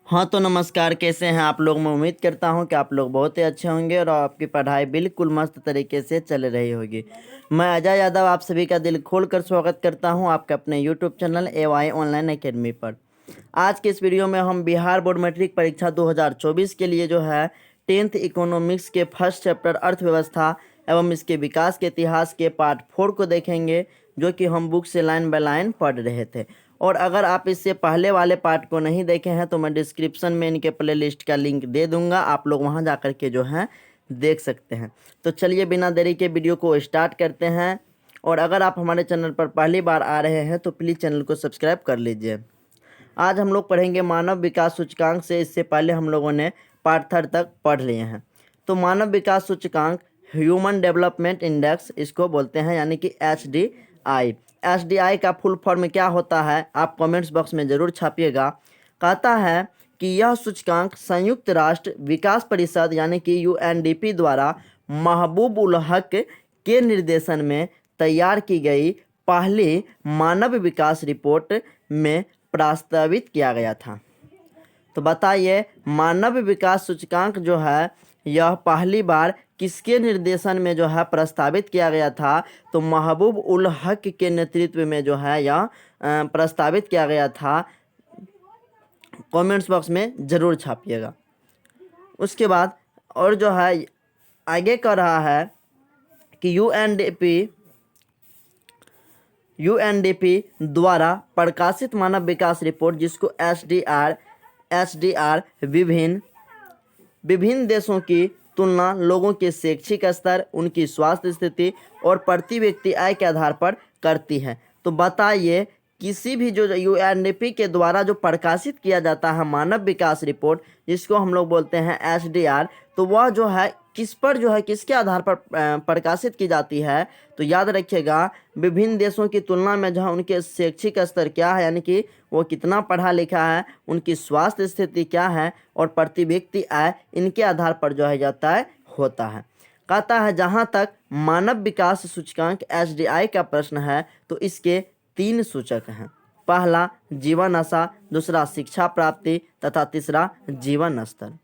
हाँ तो नमस्कार, कैसे हैं आप लोग। मैं उम्मीद करता हूं कि आप लोग बहुत ही अच्छे होंगे और आपकी पढ़ाई बिल्कुल मस्त तरीके से चल रही होगी। मैं अजय यादव आप सभी का दिल खोल कर स्वागत करता हूं आपके अपने YouTube channel AY online academy पर। आज के इस वीडियो में हम बिहार बोर्ड मैट्रिक परीक्षा 2024 के लिए जो है 10th इकोनॉमिक्स के फर्स्ट चैप्टर अर्थव्यवस्था एवं इसके विकास के इतिहास के पार्ट 4 को देखेंगे, जो कि हम बुक से लाइन बाय लाइन पढ़ रहे थे। और अगर आप इससे पहले वाले पार्ट को नहीं देखे हैं तो मैं डिस्क्रिप्शन में इनके प्लेलिस्ट का लिंक दे दूंगा, आप लोग वहां जाकर के जो है देख सकते हैं। तो चलिए बिना देरी के वीडियो को स्टार्ट करते हैं। और अगर आप हमारे चैनल पर पहली बार आ रहे हैं तो प्लीज़ चैनल को सब्सक्राइब कर लीजिए। आज हम लोग पढ़ेंगे मानव विकास सूचकांक से। इससे पहले हम लोगों ने पार्ट 3 तक पढ़ लिए हैं। तो मानव विकास सूचकांक ह्यूमन डेवलपमेंट इंडेक्स इसको बोलते हैं, यानी कि HDI। HDI का फुल फॉर्म क्या होता है आप कमेंट्स बॉक्स में ज़रूर छापिएगा। कहता है कि यह सूचकांक संयुक्त राष्ट्र विकास परिषद यानी कि UNDP द्वारा महबूब उल हक के निर्देशन में तैयार की गई पहली मानव विकास रिपोर्ट में प्रस्तावित किया गया था। तो बताइए, मानव विकास सूचकांक जो है यह पहली बार किसके निर्देशन में जो है प्रस्तावित किया गया था? तो महबूब उल हक के नेतृत्व में जो है यह प्रस्तावित किया गया था। कमेंट्स बॉक्स में ज़रूर छापिएगा। उसके बाद और जो है आगे कह रहा है कि UNDP द्वारा प्रकाशित मानव विकास रिपोर्ट, जिसको HDR विभिन्न देशों की तुलना लोगों के शैक्षिक स्तर, उनकी स्वास्थ्य स्थिति और प्रति व्यक्ति आय के आधार पर करती है। तो बताइए, किसी भी जो UNDP के द्वारा जो प्रकाशित किया जाता है मानव विकास रिपोर्ट, जिसको हम लोग बोलते हैं HDR, तो वह जो है किस पर जो है किसके आधार पर प्रकाशित की जाती है? तो याद रखिएगा, विभिन्न देशों की तुलना में जो है उनके शैक्षिक स्तर क्या है, यानी कि वो कितना पढ़ा लिखा है, उनकी स्वास्थ्य स्थिति क्या है और प्रति व्यक्ति आय, इनके आधार पर जो है तय होता है। कहता है जहाँ तक मानव विकास सूचकांक HDI का प्रश्न है तो इसके 3 सूचक हैं। पहला जीवन आशा, दूसरा शिक्षा प्राप्ति तथा तीसरा जीवन स्तर।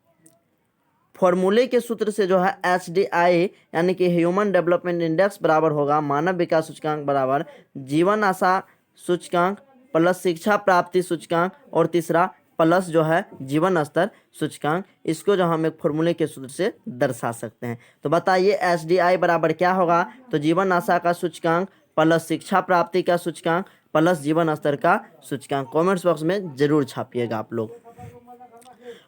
फॉर्मूले के सूत्र से जो है HDI यानी कि ह्यूमन डेवलपमेंट इंडेक्स बराबर होगा मानव विकास सूचकांक बराबर जीवन आशा सूचकांक प्लस शिक्षा प्राप्ति सूचकांक और तीसरा प्लस जो है जीवन स्तर सूचकांक। इसको जो हम एक फॉर्मूले के सूत्र से दर्शा सकते हैं। तो बताइए HDI बराबर क्या होगा? तो जीवन आशा का सूचकांक प्लस शिक्षा प्राप्ति का सूचकांक प्लस जीवन स्तर का सूचकांक। कमेंट्स बॉक्स में जरूर छापिएगा आप लोग।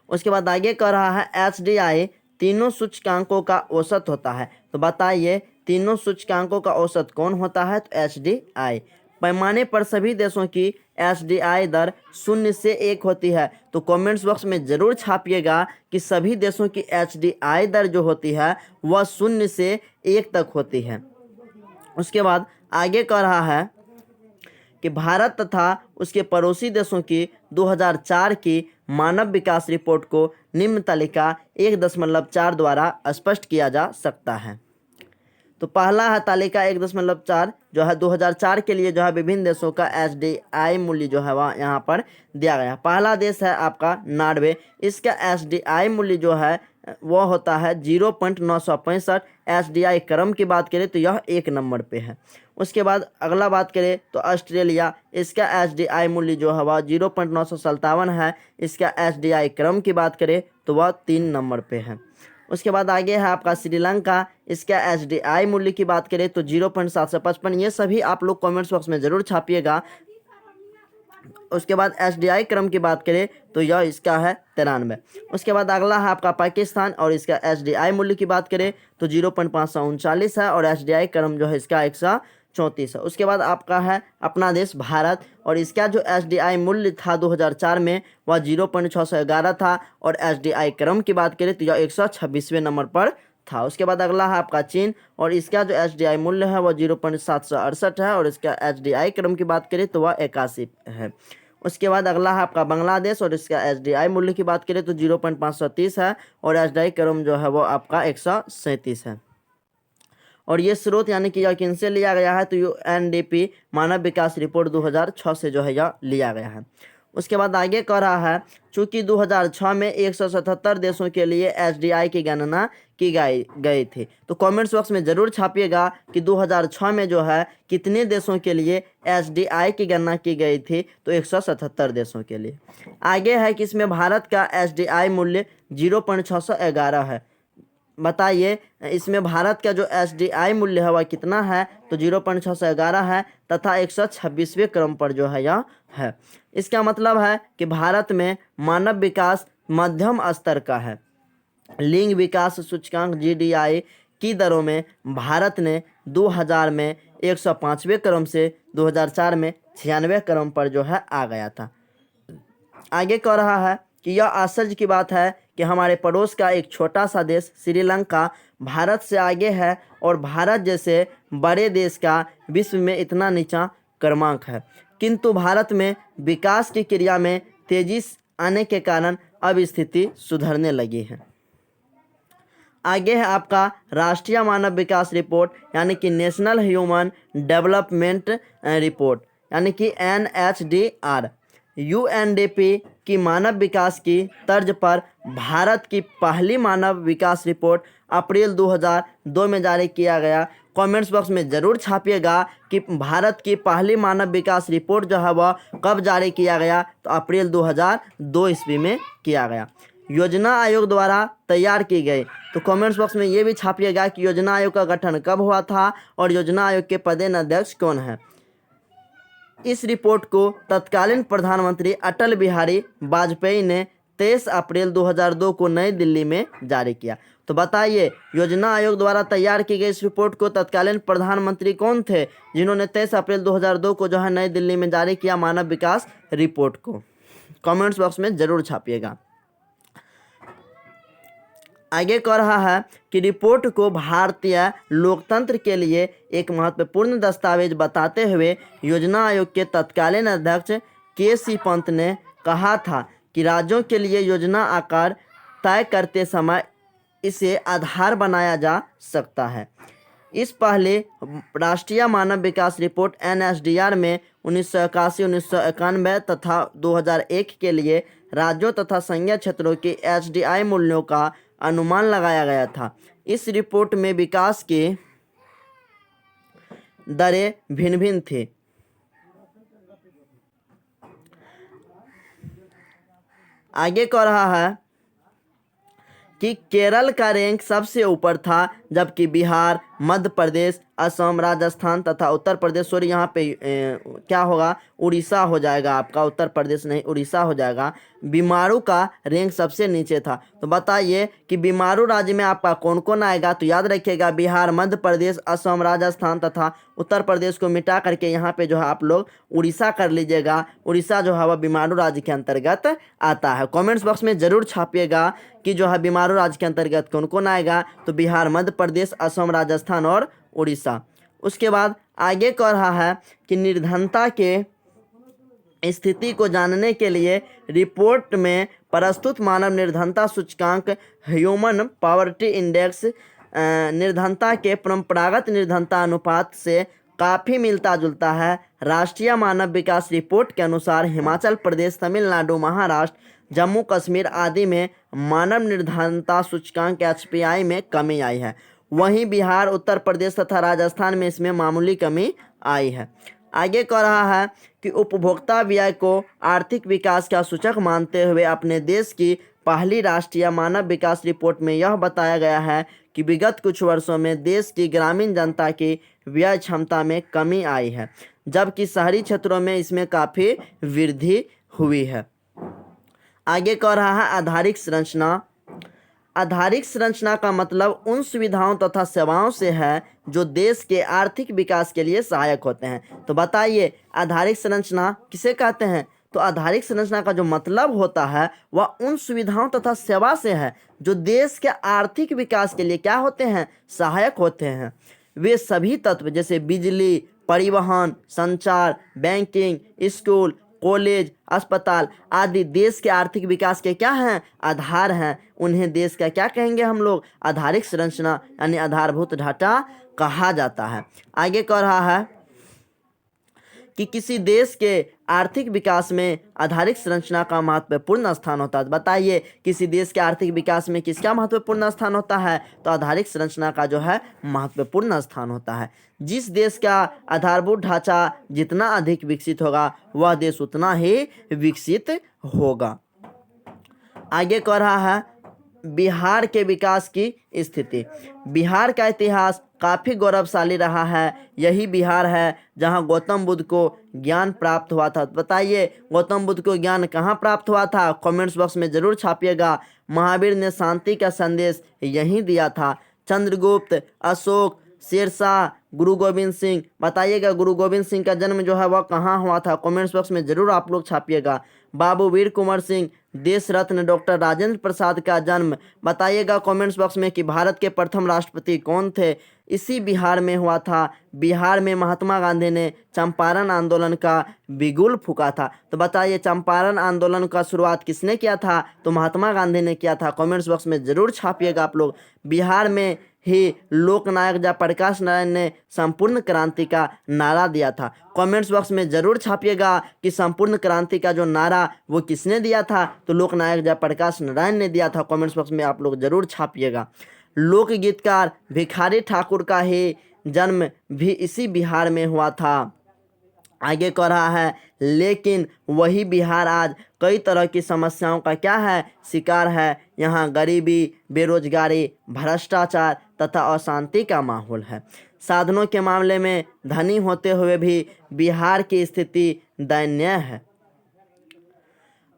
उसके बाद आगे कह रहा है HDI तीनों सूचकांकों का औसत होता है। तो बताइए, तीनों सूचकांकों का औसत कौन होता है? तो HDI। पैमाने पर सभी देशों की HDI दर 0 से 1 होती है। तो कमेंट्स बॉक्स में ज़रूर छापिएगा कि सभी देशों की HDI दर जो होती है वह 0 से 1 तक होती है। उसके बाद आगे कह रहा है कि भारत तथा उसके पड़ोसी देशों की 2004 की मानव विकास रिपोर्ट को निम्न तालिका 1.4 द्वारा स्पष्ट किया जा सकता है। तो पहला है तालिका 1.4 जो है 2004 के लिए जो है विभिन्न देशों का HDI मूल्य जो है वह यहाँ पर दिया गया। पहला देश है आपका नॉर्वे। इसका HDI मूल्य जो है वह होता है 0.965। HDI क्रम की बात करें तो यह 1 नंबर पे है। उसके बाद अगला बात करें तो ऑस्ट्रेलिया, इसका HDI मूल्य जो है वह 0.957 है। इसका HDI क्रम की बात करें तो वह 3 नंबर पे है। उसके बाद आगे है आपका श्रीलंका। इसका HDI मूल्य की बात करें तो 0.755। ये सभी आप लोग कमेंट्स बॉक्स में ज़रूर छापिएगा। उसके बाद HDI क्रम की बात करें तो यह इसका है 93। उसके बाद अगला है आपका पाकिस्तान और इसका HDI मूल्य की बात करें तो 0.539 है और HDI क्रम जो है इसका 134 है। उसके बाद आपका है अपना देश भारत और इसका जो HDI मूल्य था 2004 में वह 0.611 था और HDI क्रम की बात करें तो यह 126वें नंबर पर था। उसके बाद अगला है आपका चीन और इसका जो HDI मूल्य है वह 0.768 है और इसका HDI क्रम की बात करें तो वह 81 है। उसके बाद अगला है आपका बांग्लादेश और इसका HDI मूल्य की बात करें तो 0.530 है और HDI क्रम जो है वो आपका 137 है। और ये स्रोत यानी कि यह किनसे लिया गया है? तो UNDP मानव विकास रिपोर्ट 2006 से जो है यह लिया गया है। उसके बाद आगे कह रहा है चूंकि 2006 में 177 देशों के लिए एसडीआई की गणना की गई थी। तो कमेंट्स बॉक्स में ज़रूर छापिएगा कि 2006 में जो है कितने देशों के लिए एसडीआई की गणना की गई थी। तो 177 देशों के लिए। आगे है कि इसमें भारत का एसडीआई मूल्य 0.611 है। बताइए इसमें भारत का जो एसडीआई मूल्य है वह कितना है। तो 0.611 है तथा 126वें क्रम पर जो है यह है। इसका मतलब है कि भारत में मानव विकास मध्यम स्तर का है। लिंग विकास सूचकांक जीडीआई की दरों में भारत ने 2000 में 105वें क्रम से 2004 में 96वें क्रम पर जो है आ गया था। आगे कह रहा है कि यह आश्चर्य की बात है कि हमारे पड़ोस का एक छोटा सा देश श्रीलंका भारत से आगे है और भारत जैसे बड़े देश का विश्व में इतना नीचा क्रमांक है, किंतु भारत में विकास की क्रिया में तेजी आने के कारण अब स्थिति सुधरने लगी है। आगे है आपका राष्ट्रीय मानव विकास रिपोर्ट यानी कि नेशनल ह्यूमन डेवलपमेंट रिपोर्ट यानी कि NHDR। यूएनडीपी की मानव विकास की तर्ज पर भारत की पहली मानव विकास रिपोर्ट अप्रैल 2002 में जारी किया गया। कमेंट्स बॉक्स में ज़रूर छापिएगा कि भारत की पहली मानव विकास रिपोर्ट जो है वह कब जारी किया गया। तो अप्रैल 2002 ईस्वी में किया गया। योजना आयोग द्वारा तैयार की गई। तो कमेंट्स बॉक्स में ये भी छापिएगा कि योजना आयोग का गठन कब हुआ था और योजना आयोग के पदेन अध्यक्ष कौन है। इस रिपोर्ट को तत्कालीन प्रधानमंत्री अटल बिहारी वाजपेयी ने 23 अप्रैल 2002 को नई दिल्ली में जारी किया। तो बताइए योजना आयोग द्वारा तैयार की गई इस रिपोर्ट को तत्कालीन प्रधानमंत्री कौन थे जिन्होंने 23 अप्रैल 2002 को जो है नई दिल्ली में जारी किया मानव विकास रिपोर्ट को। कमेंट्स बॉक्स में ज़रूर छापिएगा। आगे कह रहा है कि रिपोर्ट को भारतीय लोकतंत्र के लिए एक महत्वपूर्ण दस्तावेज बताते हुए योजना आयोग के तत्कालीन अध्यक्ष KC पंत ने कहा था कि राज्यों के लिए योजना आकार तय करते समय इसे आधार बनाया जा सकता है। इस पहले राष्ट्रीय मानव विकास रिपोर्ट NHDR में 1981, 1991 तथा 2001 के लिए राज्यों तथा संघीय क्षेत्रों के HDI मूल्यों का अनुमान लगाया गया था। इस रिपोर्ट में विकास की दरें भिन्न भिन्न थी। आगे कह रहा है कि केरल का रैंक सबसे ऊपर था जबकि बिहार, मध्य प्रदेश, असम, राजस्थान तथा उत्तर प्रदेश, सॉरी यहाँ पे क्या होगा उड़ीसा हो जाएगा आपका, उत्तर प्रदेश नहीं उड़ीसा हो जाएगा। बीमारू का रैंक सबसे नीचे था। तो बताइए कि बीमारू राज्य में आपका कौन कौन आएगा। तो याद रखिएगा बिहार, मध्य प्रदेश, असम, राजस्थान तथा उत्तर प्रदेश को मिटा करके यहाँ पे जो है आप लोग उड़ीसा कर लीजिएगा। उड़ीसा जो है वह बीमारू राज्य के अंतर्गत आता है। कॉमेंट्स बॉक्स में ज़रूर छापिएगा कि जो है बीमारू राज्य के अंतर्गत कौन कौन आएगा। तो बिहार, मध्य प्रदेश, असम, राजस्थान और उड़ीसा। उसके बाद आगे कह रहा है कि निर्धनता के स्थिति को जानने के लिए रिपोर्ट में प्रस्तुत मानव निर्धनता सूचकांक ह्यूमन पॉवर्टी इंडेक्स निर्धनता के परंपरागत निर्धनता अनुपात से काफ़ी मिलता जुलता है। राष्ट्रीय मानव विकास रिपोर्ट के अनुसार हिमाचल प्रदेश, तमिलनाडु, महाराष्ट्र, जम्मू कश्मीर आदि में मानव निर्धनता सूचकांक HPI में कमी आई है। वहीं बिहार, उत्तर प्रदेश तथा राजस्थान में इसमें मामूली कमी आई है। आगे कह रहा है कि उपभोक्ता व्यय को आर्थिक विकास का सूचक मानते हुए अपने देश की पहली राष्ट्रीय मानव विकास रिपोर्ट में यह बताया गया है कि विगत कुछ वर्षों में देश की ग्रामीण जनता की व्यय क्षमता में कमी आई है, जबकि शहरी क्षेत्रों में इसमें काफ़ी वृद्धि हुई है। आगे कह रहा है आधारिक संरचना। आधारिक संरचना का मतलब उन सुविधाओं तथा सेवाओं से है जो देश के आर्थिक विकास के लिए सहायक होते हैं। तो बताइए आधारिक संरचना किसे कहते हैं। तो आधारिक संरचना का जो मतलब होता है वह उन सुविधाओं तथा सेवा से है जो देश के आर्थिक विकास के लिए क्या होते हैं, सहायक होते हैं। वे सभी तत्व जैसे बिजली, परिवहन, संचार, बैंकिंग, स्कूल, कॉलेज, अस्पताल आदि देश के आर्थिक विकास के क्या हैं, आधार हैं। उन्हें देश का क्या कहेंगे हम लोग, आधारिक संरचना यानी आधारभूत ढांचा कहा जाता है। आगे कह रहा है कि किसी देश के आर्थिक विकास में आधारिक संरचना का महत्वपूर्ण स्थान होता है। बताइए किसी देश के आर्थिक विकास में किसका महत्वपूर्ण स्थान होता है? तो आधारिक संरचना का जो है महत्वपूर्ण स्थान होता है। जिस देश का आधारभूत ढांचा जितना अधिक विकसित होगा वह देश उतना ही विकसित होगा। आगे कह रहा है बिहार के विकास की स्थिति। बिहार का इतिहास काफ़ी गौरवशाली रहा है। यही बिहार है जहां गौतम बुद्ध को ज्ञान प्राप्त हुआ था। बताइए गौतम बुद्ध को ज्ञान कहां प्राप्त हुआ था? कमेंट्स बॉक्स में ज़रूर छापिएगा। महावीर ने शांति का संदेश यहीं दिया था। चंद्रगुप्त, अशोक, शेरशाह, गुरु गोविंद सिंह, बताइएगा गुरु गोविंद सिंह का जन्म जो है वह कहाँ हुआ था? कमेंट्स बॉक्स में ज़रूर आप लोग छापिएगा। बाबू वीर कुंवर सिंह, देश रत्न डॉक्टर राजेंद्र प्रसाद का जन्म, बताइएगा कमेंट्स बॉक्स में कि भारत के प्रथम राष्ट्रपति कौन थे? इसी बिहार में हुआ था। बिहार में महात्मा गांधी ने चंपारण आंदोलन का बिगुल फूंका था। तो बताइए चंपारण आंदोलन का शुरुआत किसने किया था? तो महात्मा गांधी ने किया था। कमेंट्स बॉक्स में ज़रूर छापिएगा आप लोग। बिहार में ही लोकनायक जयप्रकाश नारायण ने संपूर्ण क्रांति का नारा दिया था। कमेंट्स बॉक्स में ज़रूर छापिएगा कि संपूर्ण क्रांति का जो नारा वो किसने दिया था? तो लोकनायक जयप्रकाश नारायण ने दिया था। कमेंट्स बॉक्स में आप लोग ज़रूर छापिएगा। लोकगीतकार भिखारी ठाकुर का ही जन्म भी इसी बिहार में हुआ था। आगे कह रहा है लेकिन वही बिहार आज कई तरह की समस्याओं का क्या है? शिकार है। यहाँ गरीबी, बेरोजगारी, भ्रष्टाचार तथा अशांति का माहौल है। साधनों के मामले में धनी होते हुए भी बिहार की स्थिति दयनीय है।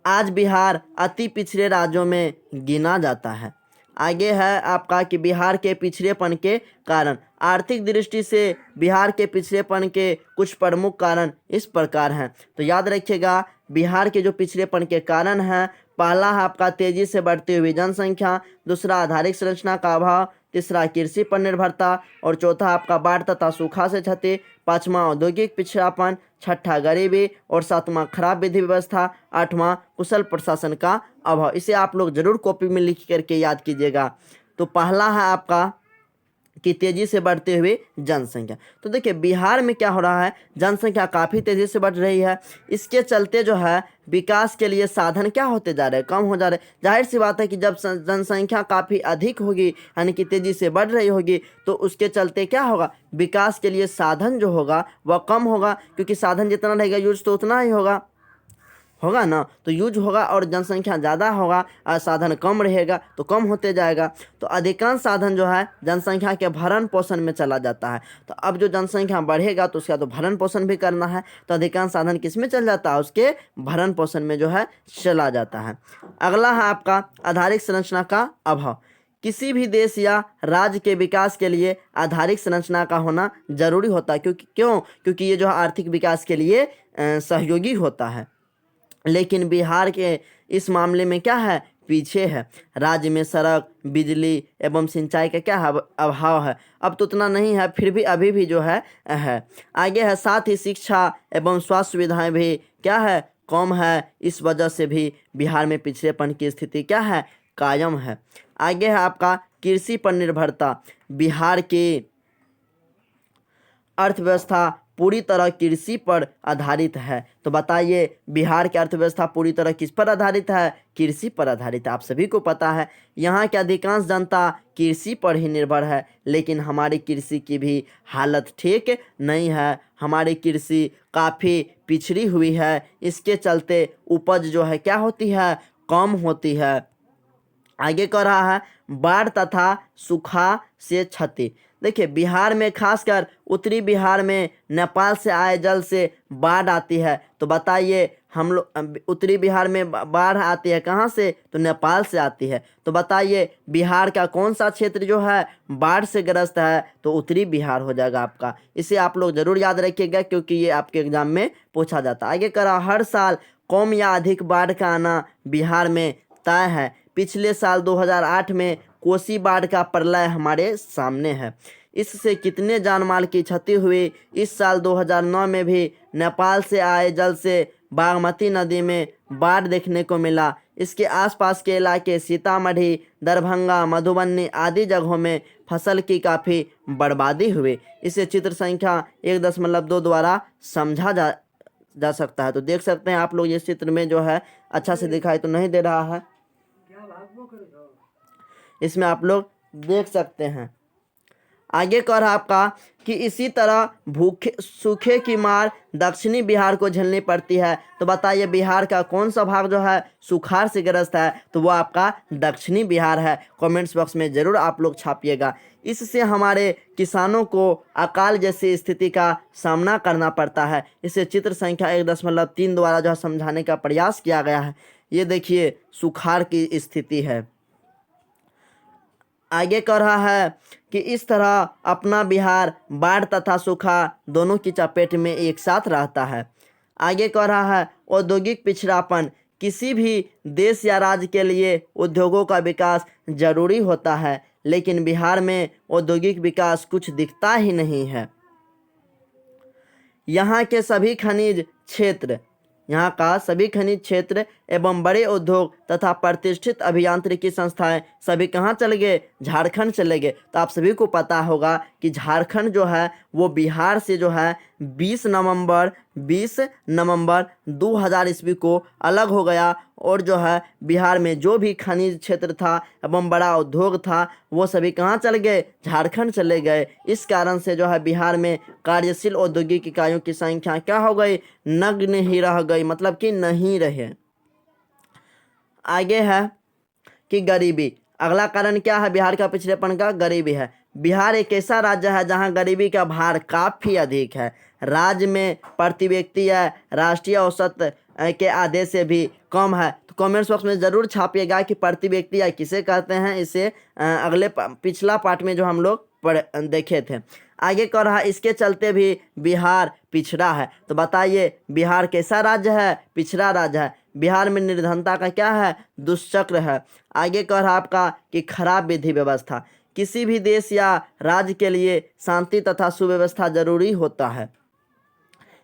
आज बिहार अति पिछड़े राज्यों में गिना जाता है। आगे है आपका कि बिहार के पिछड़ेपन के कारण। आर्थिक दृष्टि से बिहार के पिछड़ेपन के कुछ प्रमुख कारण इस प्रकार हैं। तो याद रखिएगा बिहार के जो पिछड़ेपन के कारण हैं, पहला है आपका तेजी से बढ़ती हुई जनसंख्या, दूसरा आधारिक संरचना का अभाव, तीसरा कृषि पर निर्भरता और चौथा आपका बाढ़ तथा सूखा से क्षति, पाँचवां औद्योगिक पिछड़ापन, छठा गरीबी और सातवां खराब विधि व्यवस्था, आठवां कुशल प्रशासन का अभाव। इसे आप लोग जरूर कॉपी में लिख करके याद कीजिएगा। तो पहला है आपका कि तेजी से बढ़ती हुई जनसंख्या। तो देखिए बिहार में क्या हो रहा है, जनसंख्या काफ़ी तेज़ी से बढ़ रही है। इसके चलते जो है विकास के लिए साधन क्या होते जा रहे हैं? कम हो जा रहे हैं। जाहिर सी बात है कि जब जनसंख्या काफ़ी अधिक होगी यानी कि तेज़ी से बढ़ रही होगी तो उसके चलते क्या होगा? विकास के लिए साधन जो होगा वह कम होगा, क्योंकि साधन जितना रहेगा यूज तो उतना ही होगा ना। तो यूज होगा और जनसंख्या ज़्यादा होगा और साधन कम रहेगा तो कम होते जाएगा। तो अधिकांश साधन जो है जनसंख्या के भरण पोषण में चला जाता है। तो अब जो जनसंख्या बढ़ेगा तो उसका तो भरण पोषण भी करना है, तो अधिकांश साधन किस में चल जाता है? उसके भरण पोषण में जो है चला जाता है। अगला है आपका आधारिक संरचना का अभाव। किसी भी देश या राज्य के विकास के लिए आधारिक संरचना का होना जरूरी होता है। क्योंकि ये जो है आर्थिक विकास के लिए सहयोगी होता है। लेकिन बिहार के इस मामले में क्या है? पीछे है। राज्य में सड़क, बिजली एवं सिंचाई का क्या है? अभाव है। अब तो उतना नहीं है, फिर भी अभी भी जो है। आगे है साथ ही शिक्षा एवं स्वास्थ्य सुविधाएं भी क्या है? कम है। इस वजह से भी बिहार में पिछड़ेपन की स्थिति क्या है? कायम है। आगे है आपका कृषि पर निर्भरता। बिहार की अर्थव्यवस्था पूरी तरह कृषि पर आधारित है। तो बताइए बिहार की अर्थव्यवस्था पूरी तरह किस पर आधारित है? कृषि पर आधारित है। आप सभी को पता है यहाँ की अधिकांश जनता कृषि पर ही निर्भर है। लेकिन हमारी कृषि की भी हालत ठीक नहीं है। हमारी कृषि काफ़ी पिछड़ी हुई है। इसके चलते उपज जो है क्या होती है? कम होती है। आगे कह रहा है बाढ़ तथा सूखा से क्षति। देखिए बिहार में खासकर उत्तरी बिहार में नेपाल से आए जल से बाढ़ आती है। तो बताइए हम लोग उत्तरी बिहार में बाढ़ आती है कहाँ से? तो नेपाल से आती है। तो बताइए बिहार का कौन सा क्षेत्र जो है बाढ़ से ग्रस्त है? तो उत्तरी बिहार हो जाएगा आपका। इसे आप लोग जरूर याद रखिएगा क्योंकि ये आपके एग्जाम में पूछा जाता है। आगे करा हर साल कम या अधिक बाढ़ का आना बिहार में तय है। पिछले साल 2008 में कोसी बाढ़ का प्रलय हमारे सामने है। इससे कितने जान माल की क्षति हुई? इस साल 2009 में भी नेपाल से आए जल से बागमती नदी में बाढ़ देखने को मिला। इसके आसपास के इलाके सीतामढ़ी, दरभंगा, मधुबनी आदि जगहों में फसल की काफ़ी बर्बादी हुई। इसे चित्र संख्या 1.2 द्वारा समझा जा सकता है। तो देख सकते हैं आप लोग इस चित्र में जो है अच्छा से दिखाई तो नहीं दे रहा है, इसमें आप लोग देख सकते हैं। आगे कह रहा आपका कि इसी तरह भूखे सूखे की मार दक्षिणी बिहार को झेलनी पड़ती है। तो बताइए बिहार का कौन सा भाग जो है सुखाड़ से ग्रस्त है? तो वो आपका दक्षिणी बिहार है। कमेंट्स बॉक्स में ज़रूर आप लोग छापिएगा। इससे हमारे किसानों को अकाल जैसी स्थिति का सामना करना पड़ता है। इसे चित्र संख्या 1.3 द्वारा जो है समझाने का प्रयास किया गया है। ये देखिए सुखाड़ की स्थिति है। आगे कह रहा है कि इस तरह अपना बिहार बाढ़ तथा सूखा दोनों की चपेट में एक साथ रहता है। आगे कह रहा है औद्योगिक पिछड़ापन, किसी भी देश या राज्य के लिए उद्योगों का विकास जरूरी होता है, लेकिन बिहार में औद्योगिक विकास कुछ दिखता ही नहीं है। यहाँ के सभी खनिज क्षेत्र यहाँ का सभी खनिज क्षेत्र एवं बड़े उद्योग तथा प्रतिष्ठित अभियांत्रिकी संस्थाएं सभी कहाँ चले गए? झारखंड चले गए। तो आप सभी को पता होगा कि झारखंड जो है वो बिहार से जो है 20 नवंबर 2000 ईस्वी को अलग हो गया, और जो है बिहार में जो भी खनिज क्षेत्र था एवं बड़ा उद्योग था वो सभी कहाँ चले गए? झारखंड चले गए। इस कारण से जो है बिहार में कार्यशील औद्योगिक इकाइयों की संख्या क्या हो गई? नग्न ही रह गई, मतलब कि नहीं रहे। आगे है कि गरीबी। अगला कारण क्या है बिहार का पिछड़ेपन का? गरीबी है। बिहार एक ऐसा राज्य है जहां गरीबी का भार काफ़ी अधिक है। राज्य में प्रति व्यक्ति या राष्ट्रीय औसत के आधे से भी कम है। तो कमेंट्स बॉक्स में ज़रूर छापिएगा कि प्रति व्यक्ति या किसे कहते हैं। इसे अगले पिछला पार्ट में जो हम लोग देखे थे। आगे कह रहा इसके चलते भी बिहार पिछड़ा है। तो बताइए बिहार कैसा राज्य है? पिछड़ा राज्य है। बिहार में निर्धनता का क्या है? दुष्चक्र है। आगे कह रहा आपका कि खराब विधि व्यवस्था, किसी भी देश या राज्य के लिए शांति तथा सुव्यवस्था जरूरी होता है,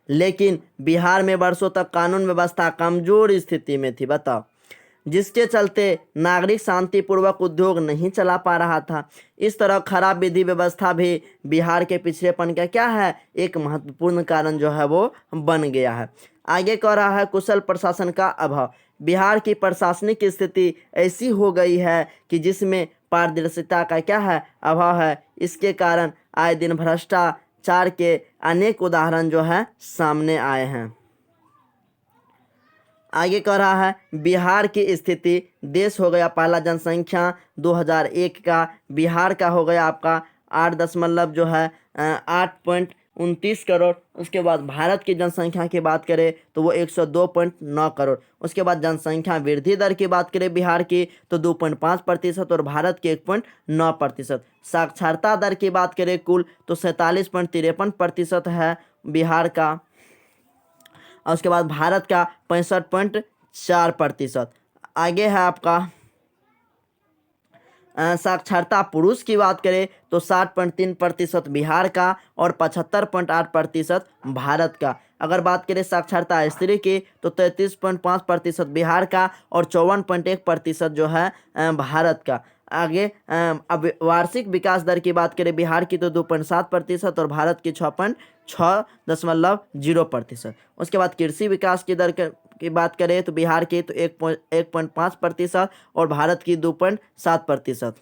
लेकिन बिहार में वर्षों तक कानून व्यवस्था कमजोर स्थिति में थी। बताओ, जिसके चलते नागरिक शांतिपूर्वक उद्योग नहीं चला पा रहा था। इस तरह खराब विधि व्यवस्था भी बिहार के पिछड़ेपन का क्या है? एक महत्वपूर्ण कारण जो है वो बन गया है। आगे कह रहा है कुशल प्रशासन का अभाव। बिहार की प्रशासनिक स्थिति ऐसी हो गई है कि जिसमें पारदर्शिता का क्या है? अभाव है। इसके कारण आए दिन भ्रष्टाचार के अनेक उदाहरण जो है सामने आए हैं। आगे कह रहा है बिहार की स्थिति, देश हो गया पहला जनसंख्या 2001 का, बिहार का हो गया आपका 8.29 करोड़। उसके बाद भारत की जनसंख्या की बात करें तो वो 102.9 करोड़। उसके बाद जनसंख्या वृद्धि दर की बात करें बिहार की तो 2.5% और भारत की 1.9%। साक्षरता दर की बात करें कुल तो 47.53% है बिहार का, और उसके बाद भारत का 65.4%। आगे है आपका साक्षरता पुरुष की बात करें तो 60.3% बिहार का और 75.8% भारत का। अगर बात करें साक्षरता स्त्री की तो 33.5% बिहार का और 54.1% जो है भारत का। आगे अब वार्षिक विकास दर की बात करें बिहार की तो 2.7% और भारत की 6.0%। उसके बाद कृषि विकास की दर की बात करें तो बिहार की तो 1.5% और भारत की 2.7%।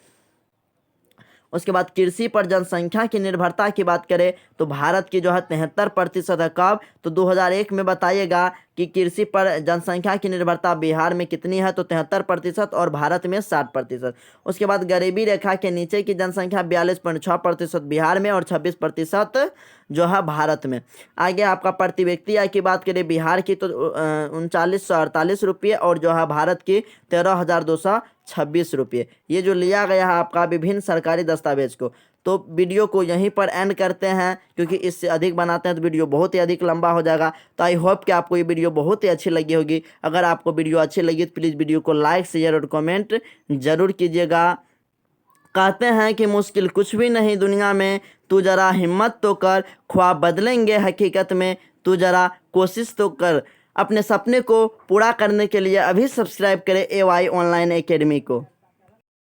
उसके बाद कृषि पर जनसंख्या की निर्भरता की बात करें तो भारत की जो है 73% है। कब? तो 2001 में बताइएगा कि कृषि पर जनसंख्या की निर्भरता बिहार में कितनी है? तो 73% और भारत में 60%। उसके बाद गरीबी रेखा के नीचे की जनसंख्या 42.6% बिहार में और 26% जो है भारत में। आगे आपका प्रति व्यक्ति आय की बात करें बिहार की तो 3948 रुपये और जो है भारत की 13,226 रुपये। ये जो लिया गया है आपका विभिन्न सरकारी दस्तावेज को। तो वीडियो को यहीं पर एंड करते हैं, क्योंकि इससे अधिक बनाते हैं तो वीडियो बहुत ही अधिक लंबा हो जाएगा। तो आई होप कि आपको ये वीडियो बहुत ही अच्छी लगी होगी। अगर आपको वीडियो अच्छी लगी तो प्लीज़ वीडियो को लाइक शेयर और कमेंट ज़रूर कीजिएगा। कहते हैं कि मुश्किल कुछ भी नहीं दुनिया में, तू ज़रा हिम्मत तो कर, ख्वाब बदलेंगे हकीकत में, तू ज़रा कोशिश तो कर। अपने सपने को पूरा करने के लिए अभी सब्सक्राइब करें AY ऑनलाइन एकेडमी को।